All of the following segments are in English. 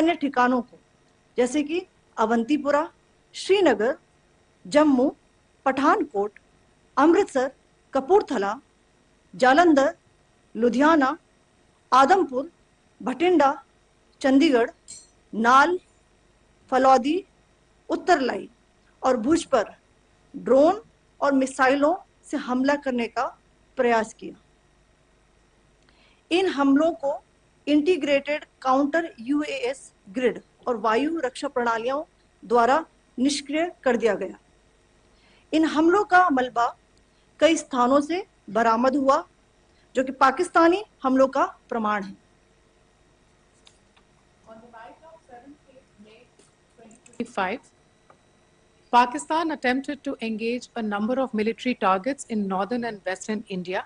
अन्य ठिकानों को, जैसे कि अवंतीपुरा, श्रीनगर, जम्मू, पठानकोट, अमृतसर, कपूरथला, जालंधर, लुधियाना, आदमपुर, भटिंडा, चंडीगढ़, नाल, फलौदी, उत्तरलाई और भुज पर ड्रोन और मिसाइलों से हमला करने का प्रयास किया। इन हमलों को इंटीग्रेटेड काउंटर यूएस ग्रिड और वायु रक्षा प्रणालियों द्वारा निष्क्रिय कर दिया गया। इन हमलों का मलबा कई स्थानों से बरामद हुआ, जो कि पाकिस्तानी हमलों का प्रमाण है। On the night of 7th May 2025, Pakistan attempted to engage a number of military targets in northern and western India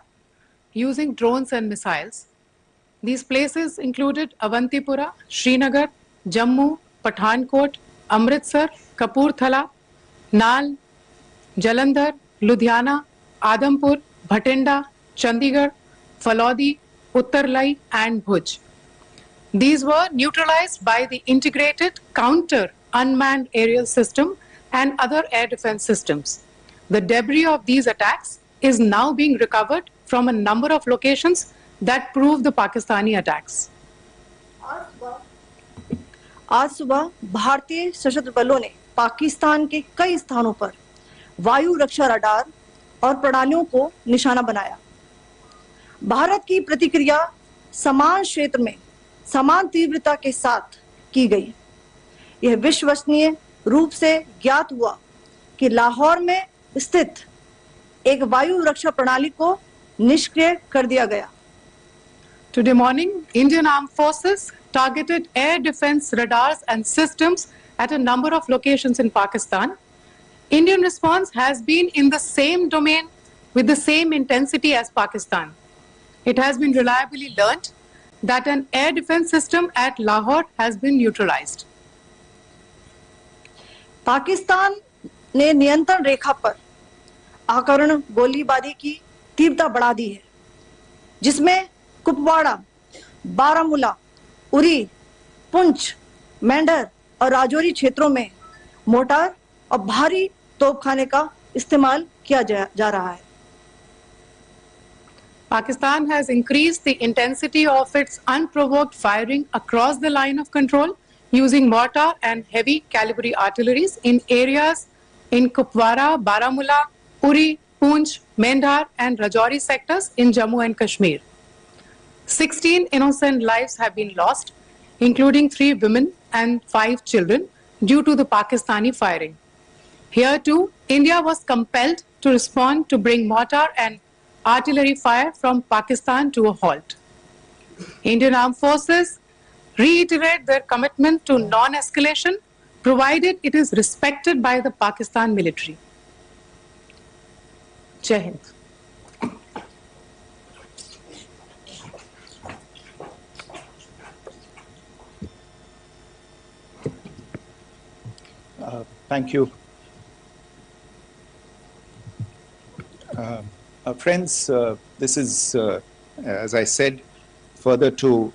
using drones and missiles. These places included Avantipura, Srinagar, Jammu, Pathankot, Amritsar, Kapurthala, Nal, Jalandhar, Ludhiana, Adampur, Bhatinda, Chandigarh, Falodi, Uttarlai, and Bhuj. These were neutralized by the integrated counter unmanned aerial system and other air defense systems. The debris of these attacks is now being recovered from a number of locations that prove the Pakistani attacks. आज सुबह भारतीय सशस्त्र बलों ने पाकिस्तान के कई स्थानों पर वायु रक्षा रडार और प्रणालियों को निशाना बनाया। भारत की प्रतिक्रिया समान क्षेत्र में समान तीव्रता के साथ की गई। यह विश्वसनीय रूप से ज्ञात हुआ कि लाहौर में स्थित एक वायु रक्षा प्रणाली को निष्क्रिय कर दिया गया। Today morning, Indian Armed Forces targeted air defense radars and systems at a number of locations in Pakistan. Indian response has been in the same domain with the same intensity as Pakistan. It has been reliably learnt that an air defense system at Lahore has been neutralized. Pakistan ने नियंत्रण रेखा पर आकरण गोलीबारी की तीव्रता बढ़ा दी है, जिसमें कुपवाड़ा, बारामूला, उरी, पुंछ, मेंढर और राजौरी क्षेत्रों में मोर्टार और भारी तोपखाने का इस्तेमाल किया जा रहा है। Pakistan has increased the intensity of its unprovoked firing across the line of control using mortar and heavy calibre artilleries in areas in Kupwara, Baramulla, Uri, Poonch, Mendhar and Rajouri sectors in Jammu and Kashmir. 16 innocent lives have been lost, including 3 women and 5 children, due to the Pakistani firing. Here too, India was compelled to respond to bring mortar and artillery fire from Pakistan to a halt. Indian Armed Forces reiterate their commitment to non-escalation, provided it is respected by the Pakistan military. Jai Hind. Thank you. Friends, this is, as I said, further to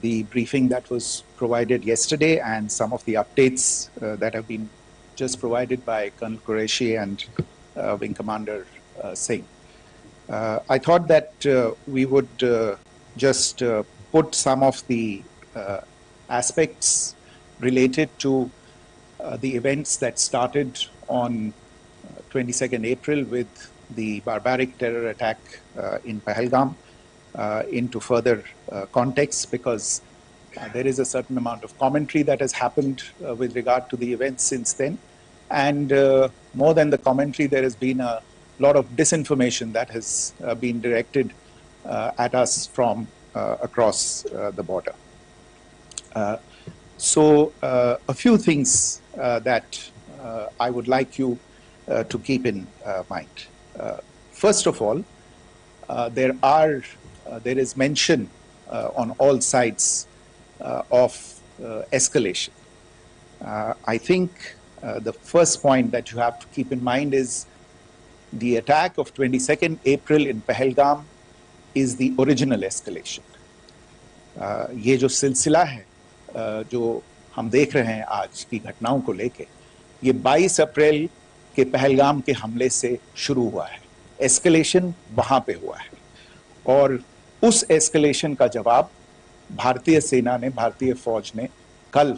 the briefing that was provided yesterday and some of the updates that have been just provided by Colonel Qureshi and Wing Commander Singh. I thought that we would just put some of the aspects related to the events that started on 22nd April with the barbaric terror attack in Pahalgam into further context, because there is a certain amount of commentary that has happened with regard to the events since then. And more than the commentary, there has been a lot of disinformation that has been directed at us from across the border. So a few things that I would like you to keep in mind. First of all, there is mention on all sides of escalation. I think the first point that you have to keep in mind is the attack of 22nd April in Pahalgam is the original escalation. ये जो सिलसिला है जो हम देख रहे हैं आज की घटनाओं को लेके, ये 22 अप्रैल के पहलगाम के हमले से शुरू हुआ है। एस्केलेशन वहां पे हुआ है और उस एस्केलेशन का जवाब भारतीय सेना ने, भारतीय फौज ने कल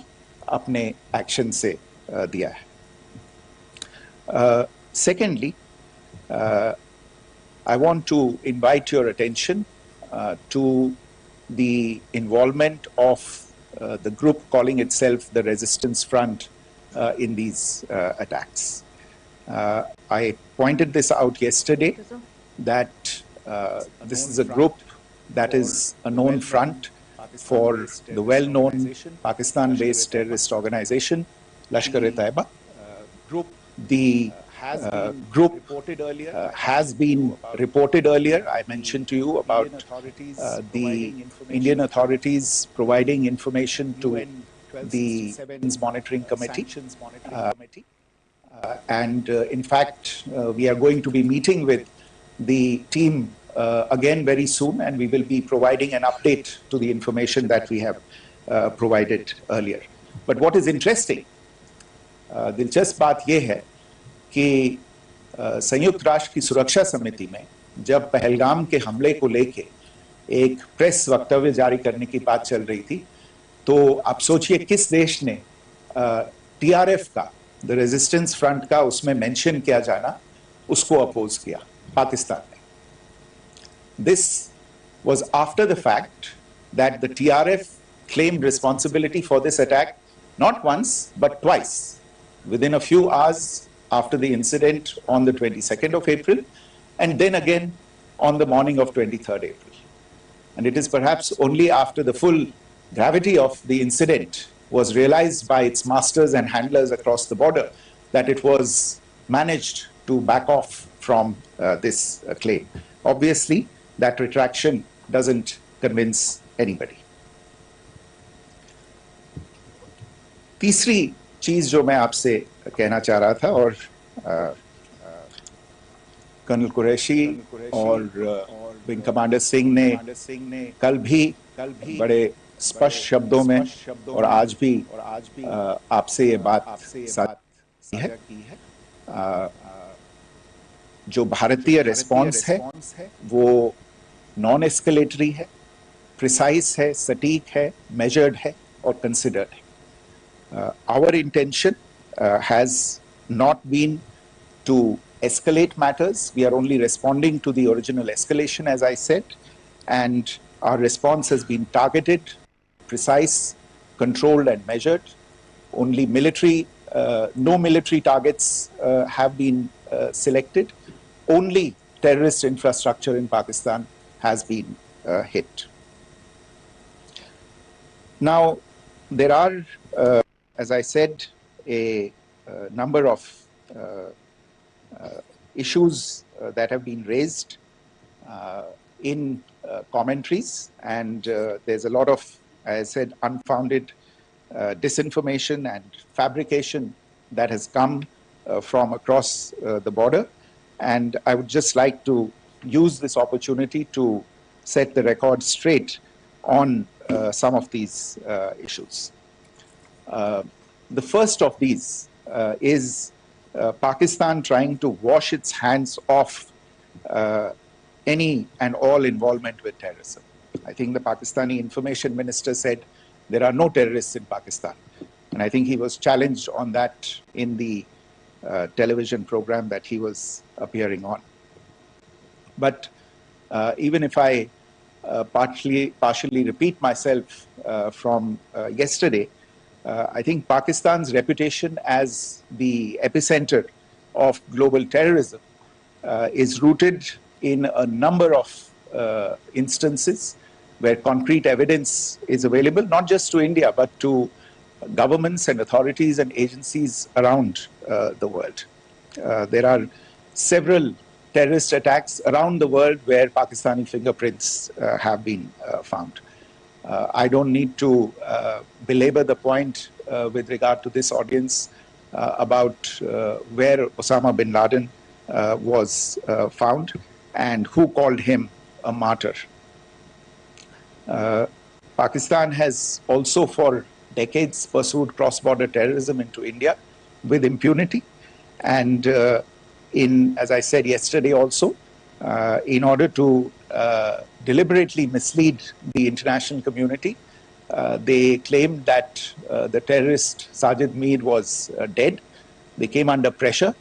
अपने एक्शन से दिया है। Secondly, I want to invite your attention to the involvement of the group calling itself the Resistance Front in these attacks. I pointed this out yesterday that this is a group that is a known front for the well-known Pakistan-based terrorist organization, Lashkar-e-Taiba. The group has been reported earlier. I mentioned to you about the Indian authorities providing information to the Monitoring Committee. In fact, we are going to be meeting with the team again very soon, and we will be providing an update to the information that we have provided earlier. But what is interesting, दिलचस्प बात यह है कि संयुक्त राष्ट्र की सुरक्षा समिति में जब पहलगाम के हमले को लेके एक प्रेस वक्तव्य जारी करने की बात चल रही थी, तो आप सोचिए किस देश ने टीआरएफ का, द रेजिस्टेंस फ्रंट का उसमें मेंशन किया जाना, उसको अपोज किया, पाकिस्तान ने. This was after the fact that the TRF claimed responsibility for this attack not once but twice, within a few hours after the incident on the 22nd of April, and then again on the morning of 23rd April. And it is perhaps only after the full gravity of the incident was realized by its masters and handlers across the border that it was managed to back off from this claim. Obviously, that retraction doesn't convince anybody. तीसरी चीज जो मैं आपसे कहना चाह रहा था, और कर्नल कुरैशी और विंग कमांडर सिंह ने कल भी बड़े स्पष्ट शब्दों में और आज भी आपसे ये बात साझा की है, जो भारतीय रिस्पॉन्स है वो नॉन एस्केलेटरी है, प्रिसाइज है, सटीक है, मेजर्ड है और कंसिडर्ड है. Our intention has not been to escalate matters. We are only responding to the original escalation, as I said, and our response has been targeted, precise, controlled and measured. Only no military targets have been selected. Only terrorist infrastructure in Pakistan has been hit. Now, there are, as I said, a number of issues that have been raised in commentaries, and there's a lot of, as I said, unfounded disinformation and fabrication that has come from across the border. And I would just like to use this opportunity to set the record straight on some of these issues. The first of these is Pakistan trying to wash its hands off any and all involvement with terrorism. I think the Pakistani information minister said there are no terrorists in Pakistan. And I think he was challenged on that in the television program that he was appearing on. But even if I partially repeat myself from yesterday, I think Pakistan's reputation as the epicenter of global terrorism is rooted in a number of instances where concrete evidence is available, not just to India, but to governments and authorities and agencies around the world. There are several terrorist attacks around the world where Pakistani fingerprints have been found. I don't need to belabor the point with regard to this audience about where Osama bin Laden was found and who called him a martyr. Pakistan has also for decades pursued cross-border terrorism into India with impunity. And as I said yesterday also, in order to deliberately mislead the international community, they claimed that the terrorist Sajid Mir was dead. They came under pressure,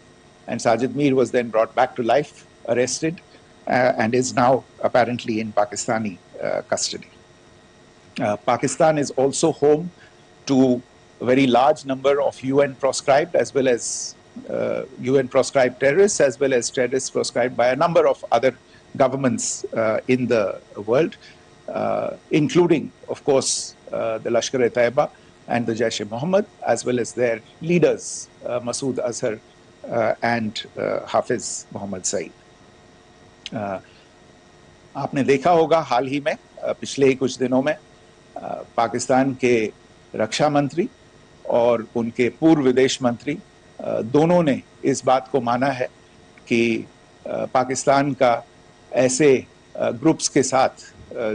and Sajid Mir was then brought back to life, arrested, and is now apparently in Pakistani custody. Pakistan is also home to a very large number of UN proscribed as well as UN proscribed terrorists, as well as terrorists proscribed by a number of other governments in the world, including, of course, the Lashkar-e-Taiba and the Jaish-e-Mohammed, as well as their leaders, Masood Azhar and Hafiz Mohammed Saeed. आपने देखा होगा हाल ही में पिछले कुछ दिनों में पाकिस्तान के रक्षा मंत्री और उनके पूर्व विदेश मंत्री दोनों ने इस बात को माना है कि पाकिस्तान का ऐसे ग्रुप्स के साथ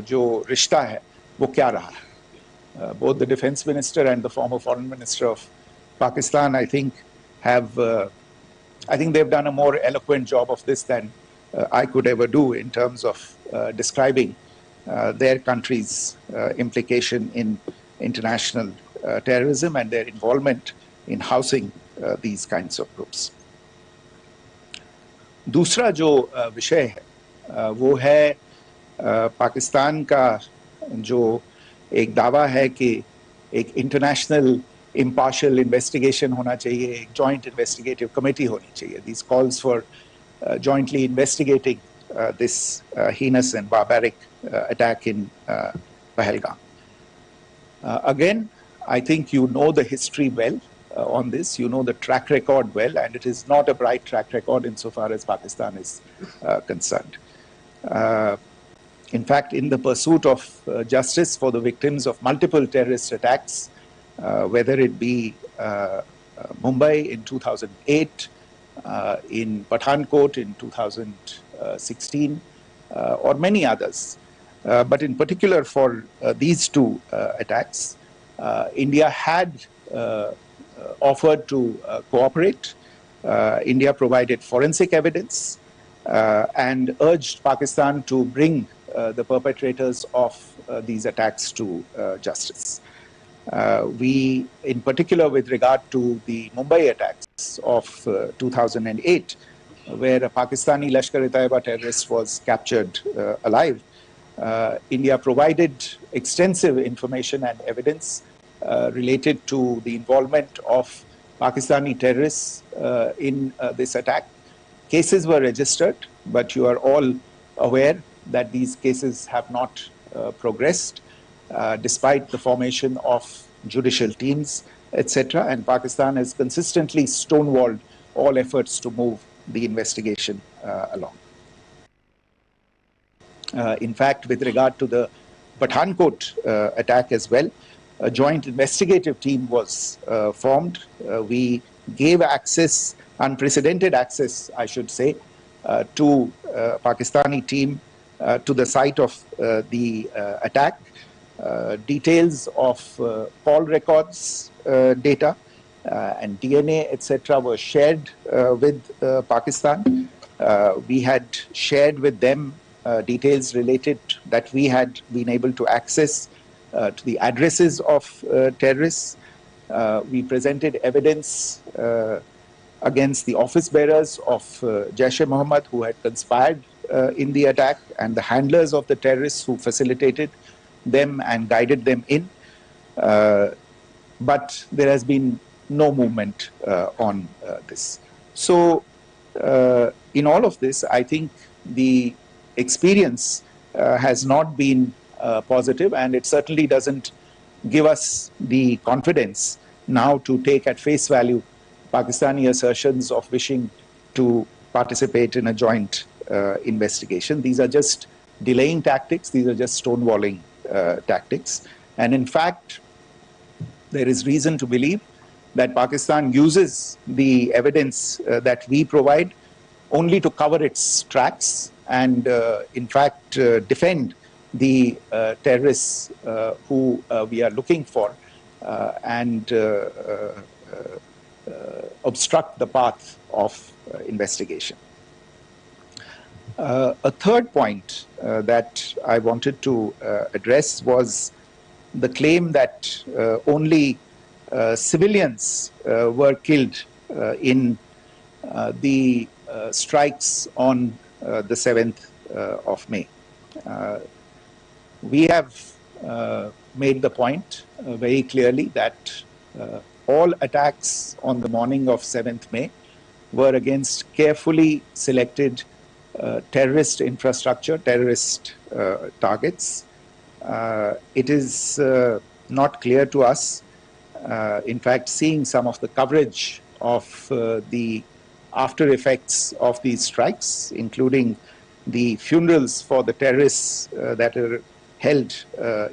जो रिश्ता है वो क्या रहा है. Both the defense minister and the former foreign minister of Pakistan, I think they've done a more eloquent job of this than I could ever do in terms of describing their country's implication in international terrorism and their involvement in housing these kinds of groups. दूसरा जो विषय है वो है पाकिस्तान का जो एक दावा है कि एक इंटरनेशनल impartial investigation होना चाहिए, एक joint investigative committee होनी चाहिए. These calls for jointly investigating this heinous and barbaric attack in Pahalgam. Again, I think you know the history well on this. You know the track record well, and it is not a bright track record insofar as Pakistan is concerned. In fact, in the pursuit of justice for the victims of multiple terrorist attacks, whether it be Mumbai in 2008, in Pathankot in 2016, or many others, but in particular for these two attacks, India had offered to cooperate. India provided forensic evidence and urged Pakistan to bring the perpetrators of these attacks to justice. We, in particular with regard to the Mumbai attacks of 2008, where a Pakistani Lashkar-e-Taiba terrorist was captured alive, India provided extensive information and evidence related to the involvement of Pakistani terrorists in this attack. Cases were registered, but you are all aware that these cases have not progressed despite the formation of judicial teams, etc. And Pakistan has consistently stonewalled all efforts to move the investigation along. In fact, with regard to the Pathankot attack as well, a joint investigative team was formed. We gave access, unprecedented access, I should say, to Pakistani team to the site of the attack. Details of call records data and DNA, etc. were shared with Pakistan. We had shared with them details related that we had been able to access to the addresses of terrorists. We presented evidence against the office bearers of Jaish-e-Mohammed who had conspired in the attack and the handlers of the terrorists who facilitated them and guided them in. But there has been no movement on this. So in all of this, I think the experience has not been positive, and it certainly doesn't give us the confidence now to take at face value Pakistani assertions of wishing to participate in a joint investigation. These are just delaying tactics. These are just stonewalling tactics. And in fact, there is reason to believe that Pakistan uses the evidence that we provide only to cover its tracks and, in fact, defend the terrorists who we are looking for and obstruct the path of investigation. A third point that I wanted to address was the claim that only civilians were killed in the strikes on the 7th of May. We have made the point very clearly that all attacks on the morning of 7th May were against carefully selected terrorist infrastructure, terrorist targets. It is not clear to us, in fact, seeing some of the coverage of the after effects of these strikes, including the funerals for the terrorists that are held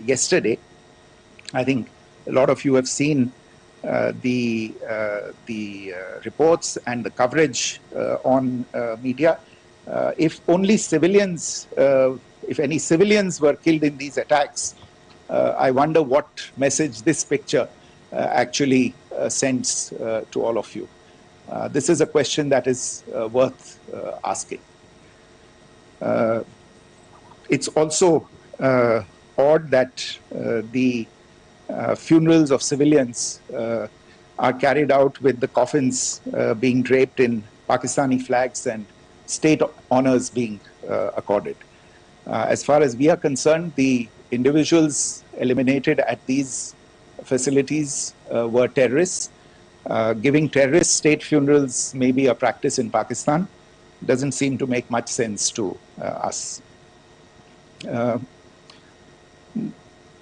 yesterday. I think a lot of you have seen the reports and the coverage on media. If only civilians, if any civilians were killed in these attacks, I wonder what message this picture actually sends to all of you. This is a question that is worth asking. It's also odd that the funerals of civilians are carried out with the coffins being draped in Pakistani flags and state honors being accorded. As far as we are concerned, the individuals eliminated at these facilities were terrorists. Giving terrorist state funerals may be a practice in Pakistan. Doesn't seem to make much sense to us.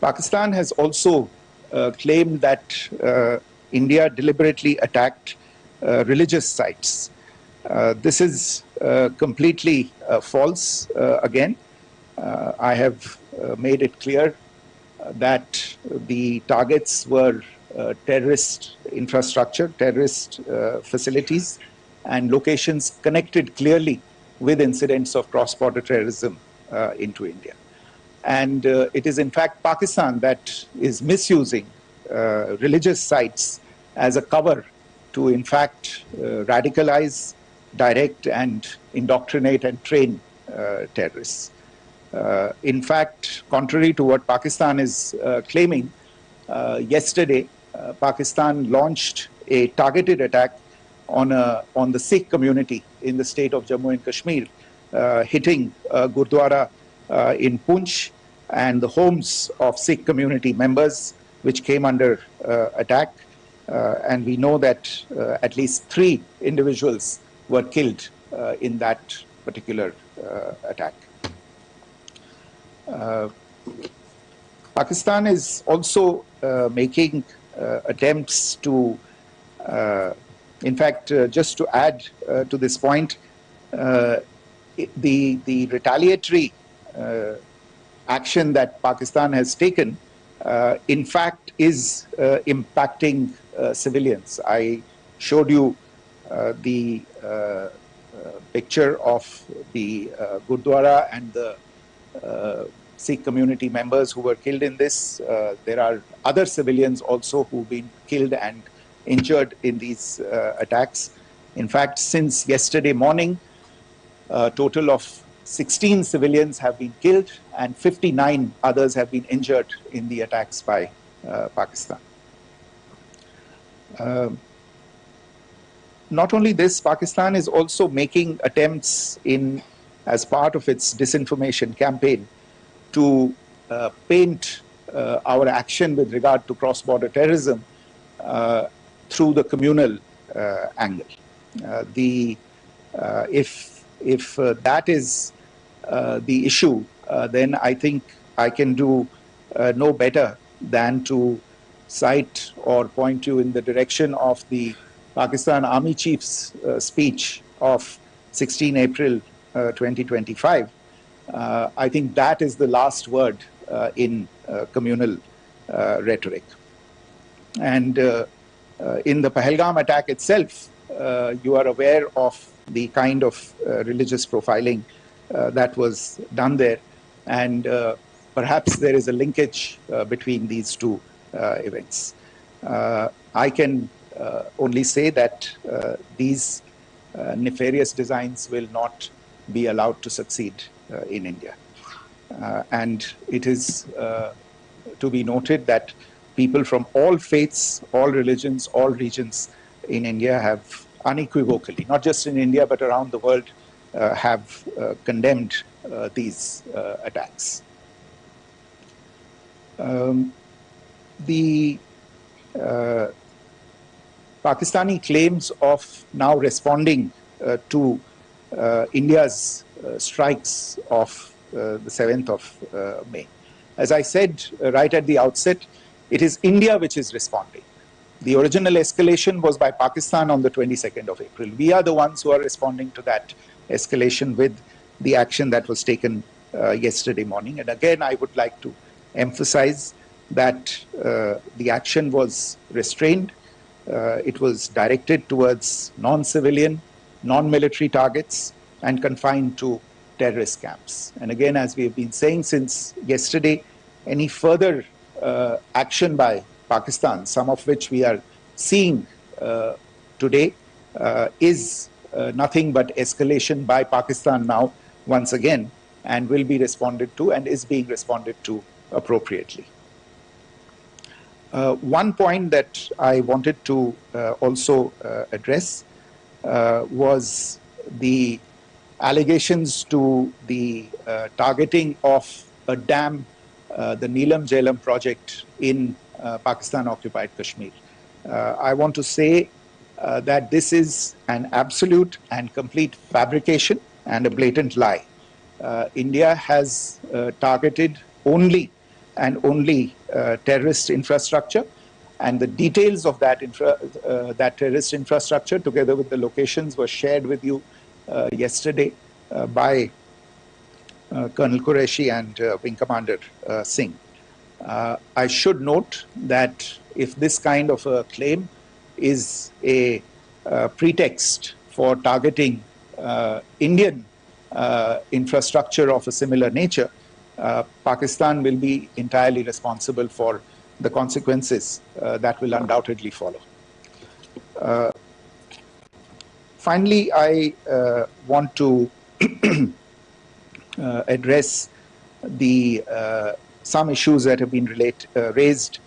Pakistan has also claimed that India deliberately attacked religious sites. This is completely false again. I have made it clear that the targets were terrorist infrastructure, terrorist facilities, and locations connected clearly with incidents of cross-border terrorism into India. And it is in fact Pakistan that is misusing religious sites as a cover to in fact radicalize, direct and indoctrinate and train terrorists. In fact, contrary to what Pakistan is claiming, yesterday Pakistan launched a targeted attack on the Sikh community in the state of Jammu and Kashmir, hitting Gurdwara in Poonch and the homes of Sikh community members, which came under attack. And we know that at least 3 individuals were killed in that particular attack. Pakistan is also making attempts to, in fact, just to add to this point, the retaliatory action that Pakistan has taken, in fact, is impacting civilians. I showed you the picture of the Gurdwara and the Sikh community members who were killed in this. There are other civilians also who've been killed and injured in these attacks. In fact, since yesterday morning, a total of 16 civilians have been killed and 59 others have been injured in the attacks by Pakistan. Not only this, Pakistan is also making attempts as part of its disinformation campaign to paint our action with regard to cross-border terrorism through the communal angle. If that is the issue, then I think I can do no better than to cite or point you in the direction of the Pakistan Army Chief's speech of 16 April 2025. I think that is the last word in communal rhetoric. And in the Pahalgam attack itself, you are aware of the kind of religious profiling that was done there. And perhaps there is a linkage between these two events. I can only say that these nefarious designs will not be allowed to succeed in India. And it is to be noted that people from all faiths, all religions, all regions in India have unequivocally, not just in India but around the world, have condemned these attacks. The Pakistani claims of now responding to India's strikes of the 7th of May. As I said right at the outset, it is India which is responding. The original escalation was by Pakistan on the 22nd of April. We are the ones who are responding to that escalation with the action that was taken yesterday morning. And again, I would like to emphasize that the action was restrained. It was directed towards non-civilian, non-military targets and confined to terrorist camps. And again, as we have been saying since yesterday, any further action by Pakistan, some of which we are seeing today, is nothing but escalation by Pakistan now, once again, and will be responded to and is being responded to appropriately. One point that I wanted to also address was the allegations to the targeting of a dam, the Neelam Jhelum project in Pakistan-occupied Kashmir. I want to say that this is an absolute and complete fabrication and a blatant lie. India has targeted only and only terrorist infrastructure, and the details of that, that terrorist infrastructure, together with the locations, were shared with you yesterday by Colonel Qureshi and Wing Commander Singh. I should note that if this kind of a claim is a pretext for targeting Indian infrastructure of a similar nature, Pakistan will be entirely responsible for the consequences that will undoubtedly follow. Finally, I want to address the some issues that have been raised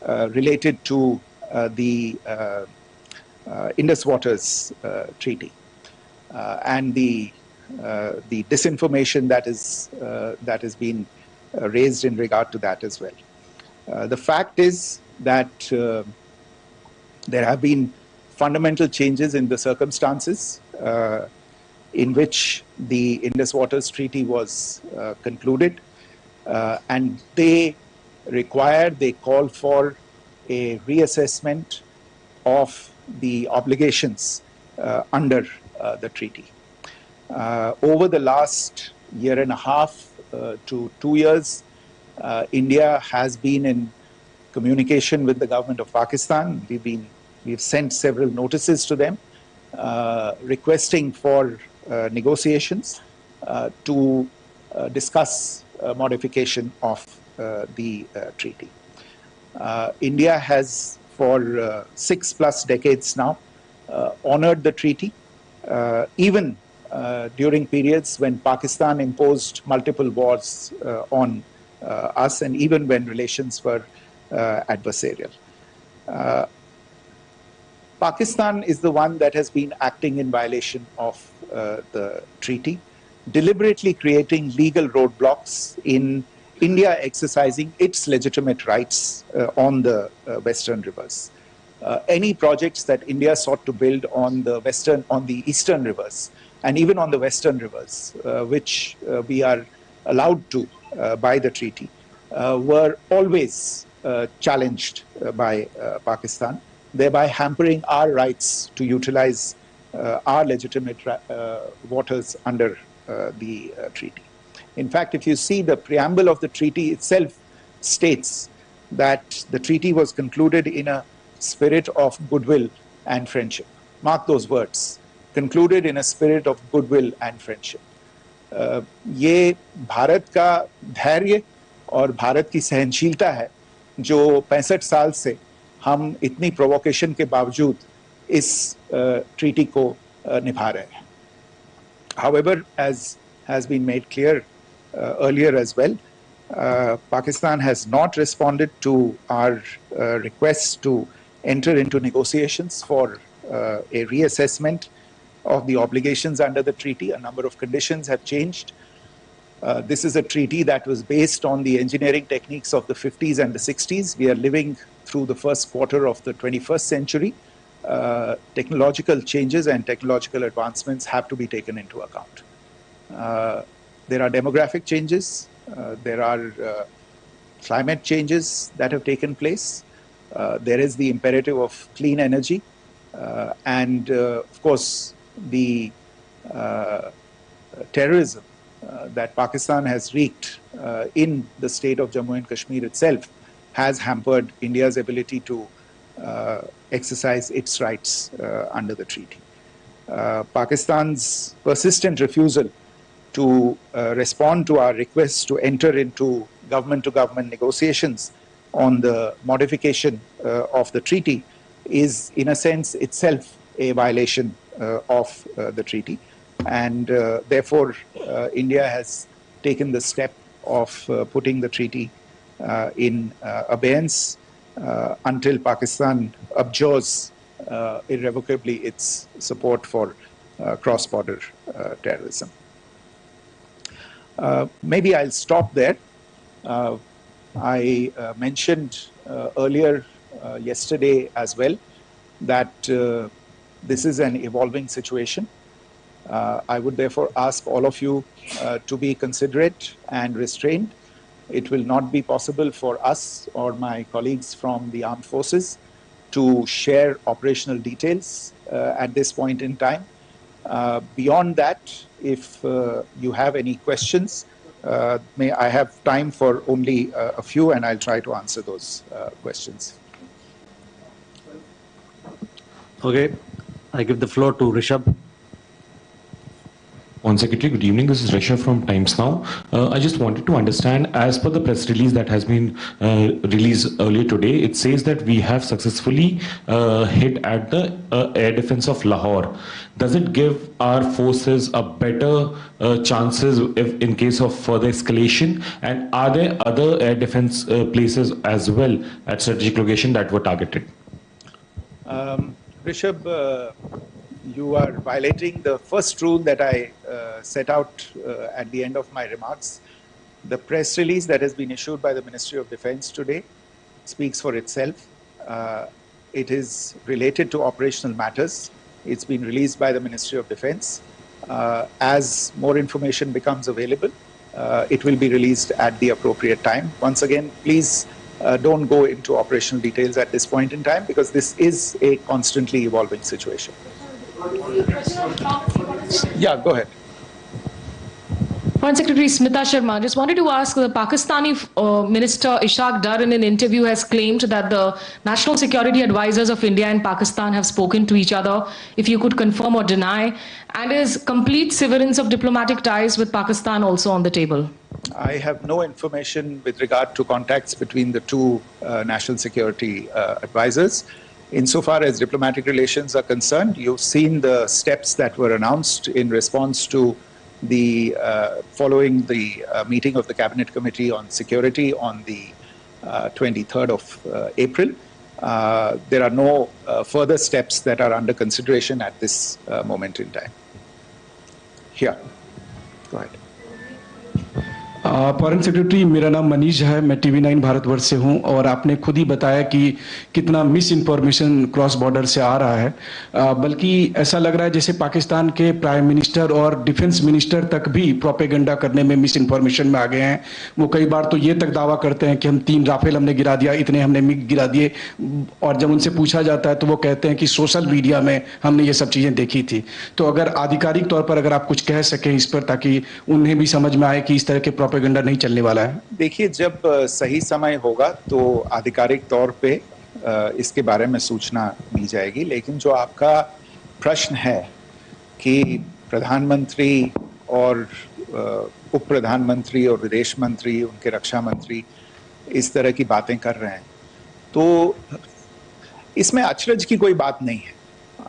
related to the Indus Waters Treaty and the disinformation that has been raised in regard to that as well. The fact is that there have been fundamental changes in the circumstances in which the Indus Waters Treaty was concluded, and they call for a reassessment of the obligations under the treaty. Over the last year and a half to 2 years, India has been in communication with the government of Pakistan. We've sent several notices to them requesting for negotiations to discuss modification of the treaty. India has for 6+ decades now honored the treaty, even during periods when Pakistan imposed multiple wars on us, and even when relations were adversarial. Pakistan is the one that has been acting in violation of the treaty, deliberately creating legal roadblocks in India exercising its legitimate rights on the Western rivers. Any projects that India sought to build on the Eastern rivers, and even on the Western rivers, which we are allowed to by the treaty, were always challenged by Pakistan, thereby hampering our rights to utilize our legitimate waters under the treaty. In fact, if you see, the preamble of the treaty itself states that the treaty was concluded in a spirit of goodwill and friendship. Mark those words, concluded in a spirit of goodwill and friendship. ये भारत का धैर्य और भारत की सहनशीलता है जो 65 साल से हम इतनी प्रोवोकेशन के बावजूद इस ट्रीटी को निभा रहे हैं. However, as has been made clear earlier as well, Pakistan has not responded to our requests to enter into negotiations for a reassessment of the obligations under the treaty. A number of conditions have changed. This is a treaty that was based on the engineering techniques of the 50s and the 60s. We are living through the first quarter of the 21st century. Technological changes and technological advancements have to be taken into account. There are demographic changes, there are climate changes that have taken place, there is the imperative of clean energy, and of course the terrorism that Pakistan has wreaked in the state of Jammu and Kashmir itself has hampered India's ability to exercise its rights under the treaty. Pakistan's persistent refusal to respond to our requests to enter into government-to-government negotiations on the modification of the treaty is, in a sense, itself a violation of the treaty. And therefore, India has taken the step of putting the treaty in abeyance until Pakistan abjures irrevocably its support for cross-border terrorism. Maybe I'll stop there. I mentioned earlier yesterday as well that this is an evolving situation. I would therefore ask all of you to be considerate and restrained. It will not be possible for us or my colleagues from the armed forces to share operational details at this point in time. Beyond that, if you have any questions, may I have time for only a few, and I'll try to answer those questions. Okay, I give the floor to Rishabh. On Secretary, good evening. This is Rishabh from Times Now. I just wanted to understand, as per the press release that has been released earlier today, it says that we have successfully hit at the air defense of Lahore. Does it give our forces a better chances if in case of further escalation? And are there other air defense places as well at strategic location that were targeted? Rishabh, you are violating the first rule that I set out at the end of my remarks. The press release that has been issued by the Ministry of Defense today speaks for itself. It is related to operational matters. It's been released by the Ministry of Defense. As more information becomes available, it will be released at the appropriate time. Once again, please don't go into operational details at this point in time, because this is a constantly evolving situation. Yeah, go ahead. Foreign Secretary Smita Sharma, just wanted to ask, the Pakistani Minister Ishaq Dar in an interview has claimed that the national security advisors of India and Pakistan have spoken to each other. If you could confirm or deny, and is complete severance of diplomatic ties with Pakistan also on the table? I have no information with regard to contacts between the two national security advisors. Insofar as diplomatic relations are concerned, you've seen the steps that were announced in response to the following the meeting of the Cabinet Committee on Security on the 23rd of April. There are no further steps that are under consideration at this moment in time. Here, go ahead. Foreign secretary, मेरा नाम मनीष है, मैं TV9 Bharatvarsh से हूं, और आपने खुद ही बताया कि कितना मिस इन्फॉर्मेशन क्रॉस बॉर्डर से आ रहा है, बल्कि ऐसा लग रहा है जैसे पाकिस्तान के प्राइम मिनिस्टर और डिफेंस मिनिस्टर तक भी प्रोपेगेंडा करने में मिस इन्फॉर्मेशन में आ गए हैं. वो कई बार तो ये तक दावा करते हैं कि हम 3 राफेल हमने गिरा दिया, इतने हमने मिग गिरा दिए, और जब उनसे पूछा जाता है तो वो कहते हैं कि सोशल मीडिया में हमने ये सब चीज़ें देखी थी. तो अगर आधिकारिक तौर पर अगर आप कुछ कह सकें इस पर, ताकि उन्हें भी समझ में आए कि इस तरह के प्रोपेगेंडा नहीं चलने वाला है. देखिए, जब सही समय होगा तो आधिकारिक तौर पे इसके बारे में सूचना दी जाएगी. लेकिन जो आपका प्रश्न है कि प्रधानमंत्री और उप प्रधानमंत्री और विदेश मंत्री, उनके रक्षा मंत्री इस तरह की बातें कर रहे हैं, तो इसमें अचरज की कोई बात नहीं है।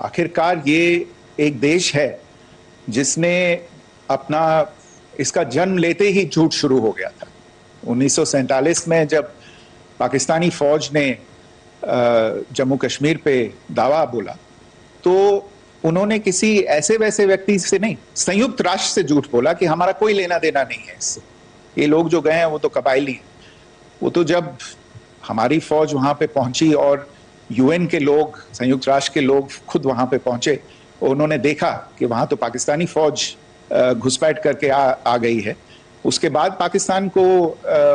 आखिरकार ये एक देश है जिसने अपना इसका जन्म लेते ही झूठ शुरू हो गया था। 1947 में जब पाकिस्तानी फौज ने जम्मू कश्मीर पे दावा बोला तो उन्होंने किसी ऐसे वैसे व्यक्ति से नहीं, संयुक्त राष्ट्र से झूठ बोला कि हमारा कोई लेना देना नहीं है इससे, ये लोग जो गए हैं वो तो कबायली हैं। वो तो जब हमारी फौज वहां पे पहुंची और यूएन के लोग, संयुक्त राष्ट्र के लोग खुद वहां पे पहुंचे, उन्होंने देखा कि वहां तो पाकिस्तानी फौज घुसपैठ करके आ गई है, उसके बाद पाकिस्तान को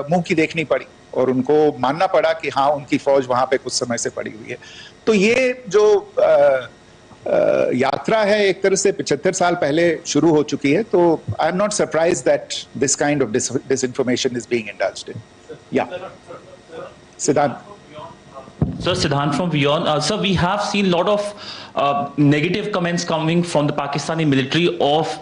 मुंह की देखनी पड़ी और उनको मानना पड़ा कि हाँ उनकी फौज वहां पे कुछ समय से पड़ी हुई है। तो ये जो यात्रा है एक तरह से 75 साल पहले शुरू हो चुकी है। तो I am not surprised that this kind of disinformation is being indulged in. Yeah. Siddhant. Sir, Siddhant from Beyond. Sir, we have seen a lot of negative comments coming from the Pakistani military of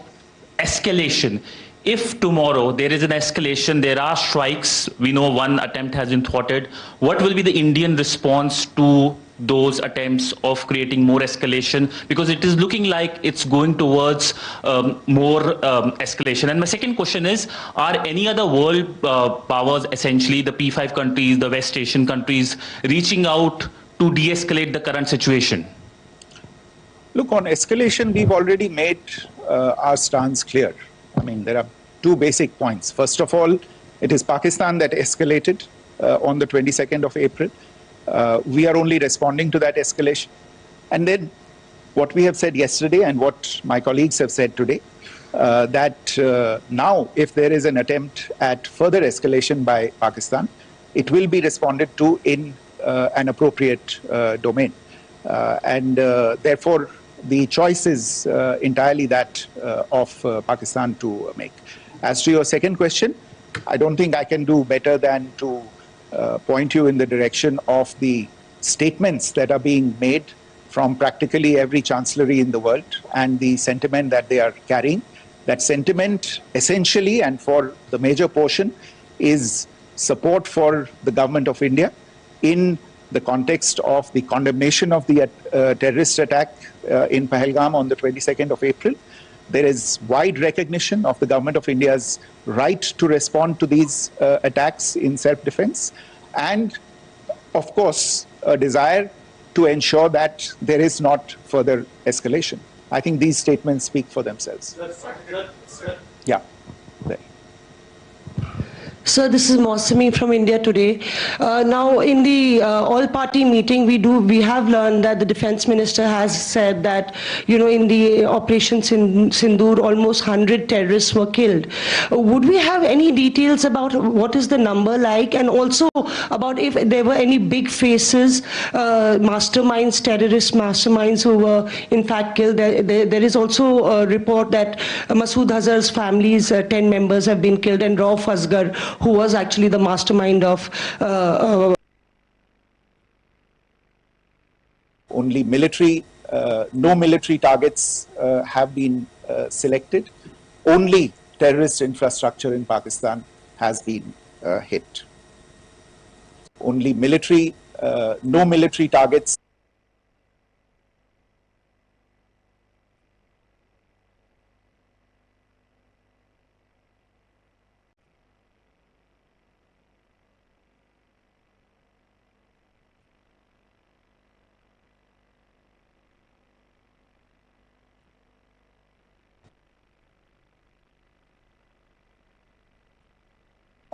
escalation. If tomorrow there is an escalation, there are strikes, we know one attempt has been thwarted, what will be the Indian response to those attempts of creating more escalation? Because it is looking like it's going towards more escalation. And my second question is, are any other world powers, essentially the P5 countries, the West Asian countries, reaching out to de-escalate the current situation? Look, on escalation, we've already made our stance clear. I mean, there are two basic points. First of all, it is Pakistan that escalated on the 22nd of April. We are only responding to that escalation. And then what we have said yesterday and what my colleagues have said today, that now if there is an attempt at further escalation by Pakistan, it will be responded to in an appropriate domain. And therefore, the choice is entirely that of Pakistan to make. As to your second question, I don't think I can do better than to point you in the direction of the statements that are being made from practically every chancellery in the world and the sentiment that they are carrying. That sentiment essentially and for the major portion is support for the government of India in the context of the condemnation of the terrorist attack in Pahalgam on the 22nd of April. There is wide recognition of the government of India's right to respond to these attacks in self-defense, and of course a desire to ensure that there is not further escalation. I think these statements speak for themselves. Yeah. There. Sir, this is Mausami from India Today. Now, in the all-party meeting, we have learned that the defense minister has said that, you know, in the operations in Sindoor, almost 100 terrorists were killed. Would we have any details about what is the number like, and also about if there were any big faces, masterminds, terrorist masterminds who were in fact killed? There is also a report that Masood Azhar's family's 10 members have been killed, and Rauf Asghar, who was actually the mastermind of only military, no military targets have been selected. Only terrorist infrastructure in Pakistan has been hit. Only military, no military targets.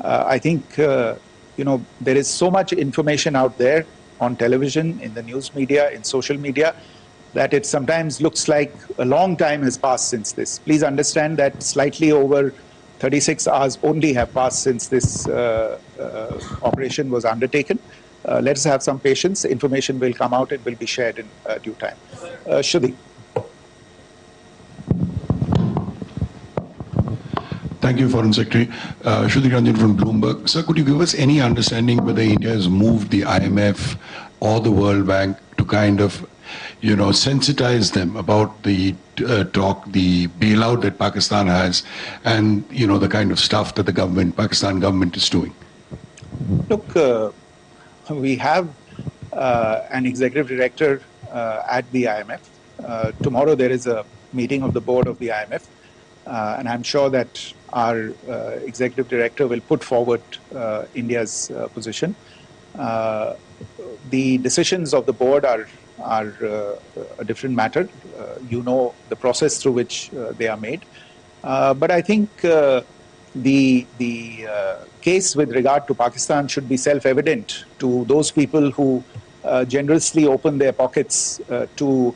I think, you know, there is so much information out there on television, in the news media, in social media, that it sometimes looks like a long time has passed since this. Please understand that slightly over 36 hours only have passed since this operation was undertaken. Let us have some patience. Information will come out. It will be shared in due time. Shruti. Thank you, Foreign Secretary. Shruti Ranjan from Bloomberg. Sir, could you give us any understanding whether India has moved the IMF or the World Bank to kind of, you know, sensitize them about the the bailout that Pakistan has, and, you know, the kind of stuff that the Pakistan government is doing? Look, we have an executive director at the IMF. Tomorrow there is a meeting of the board of the IMF, and I'm sure that our executive director will put forward India's position. The decisions of the board are a different matter. You know the process through which they are made. But I think the case with regard to Pakistan should be self-evident to those people who generously open their pockets to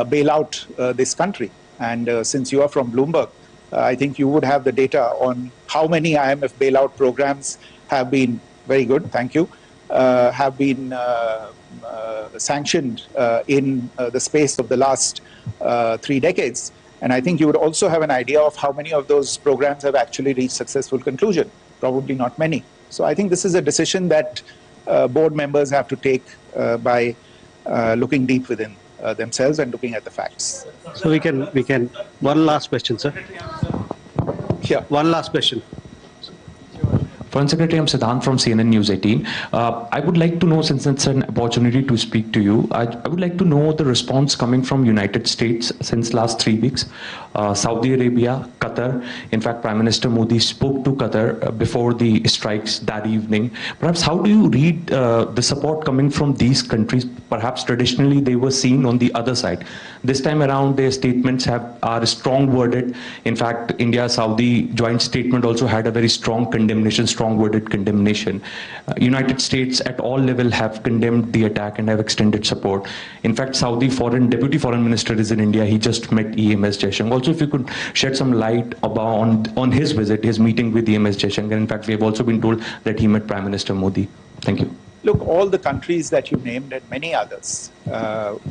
bail out this country. And since you are from Bloomberg, I think you would have the data on how many IMF bailout programs have been, very good, thank you, have been sanctioned in the space of the last 3 decades. And I think you would also have an idea of how many of those programs have actually reached successful conclusion. Probably not many. So I think this is a decision that board members have to take by looking deep within themselves and looking at the facts. So we can, one last question, sir. Yeah. One last question. Foreign Secretary, I'm Siddhant from CNN News 18. I would like to know, since it's an opportunity to speak to you, I would like to know the response coming from United States since last 3 weeks. Saudi Arabia, Qatar. In fact, Prime Minister Modi spoke to Qatar before the strikes that evening. Perhaps how do you read the support coming from these countries? Perhaps traditionally they were seen on the other side. This time around, their statements are strong worded. In fact, India-Saudi joint statement also had a very strong condemnation, strong worded condemnation. United States at all level have condemned the attack and have extended support. In fact, Saudi Deputy Foreign Minister is in India. He just met EMS Jaishankar. Also, if you could shed some light on his visit, his meeting with EMS Jaishankar. In fact, we have also been told that he met Prime Minister Modi. Thank you. Look, all the countries that you named and many others,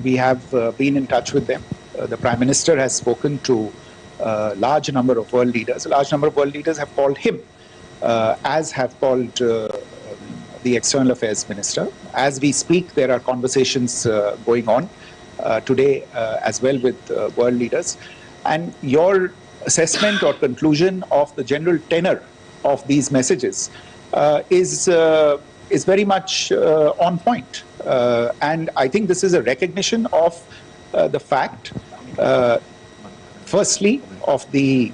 we have been in touch with them. The Prime Minister has spoken to a large number of world leaders. A large number of world leaders have called him, as have called the External Affairs Minister. As we speak, there are conversations going on today as well with world leaders. And your assessment or conclusion of the general tenor of these messages is very much on point. And I think this is a recognition of the fact, firstly, of the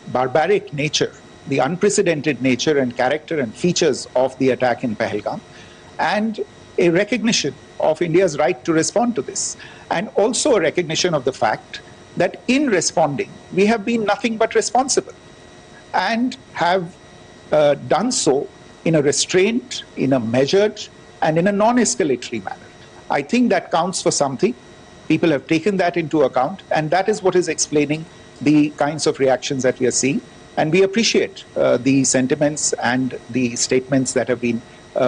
barbaric nature, the unprecedented nature and character and features of the attack in Pahalgam, and a recognition of India's right to respond to this, and also a recognition of the fact that in responding, we have been nothing but responsible and have done so in a restrained, in a measured, and in a non-escalatory manner. I think that counts for something. People have taken that into account, and that is what is explaining the kinds of reactions that we are seeing. And we appreciate the sentiments and the statements that have been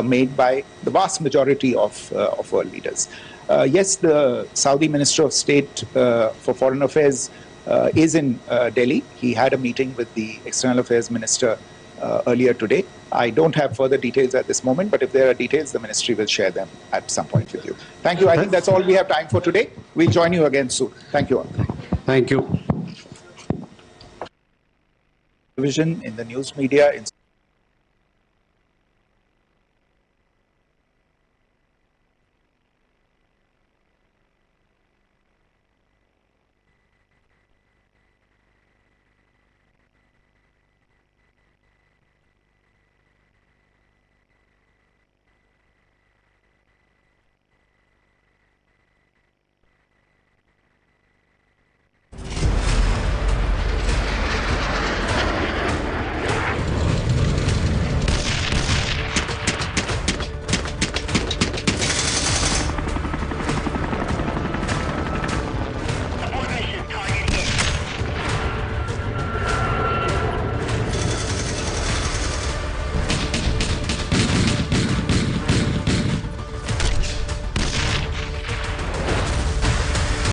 made by the vast majority of world leaders. Yes, the Saudi Minister of State for Foreign Affairs is in Delhi. He had a meeting with the External Affairs Minister earlier today. I don't have further details at this moment, but if there are details, the ministry will share them at some point with you. Thank you. I think that's all we have time for today. We'll join you again soon. Thank you all. Thank you. Television, in the news media, in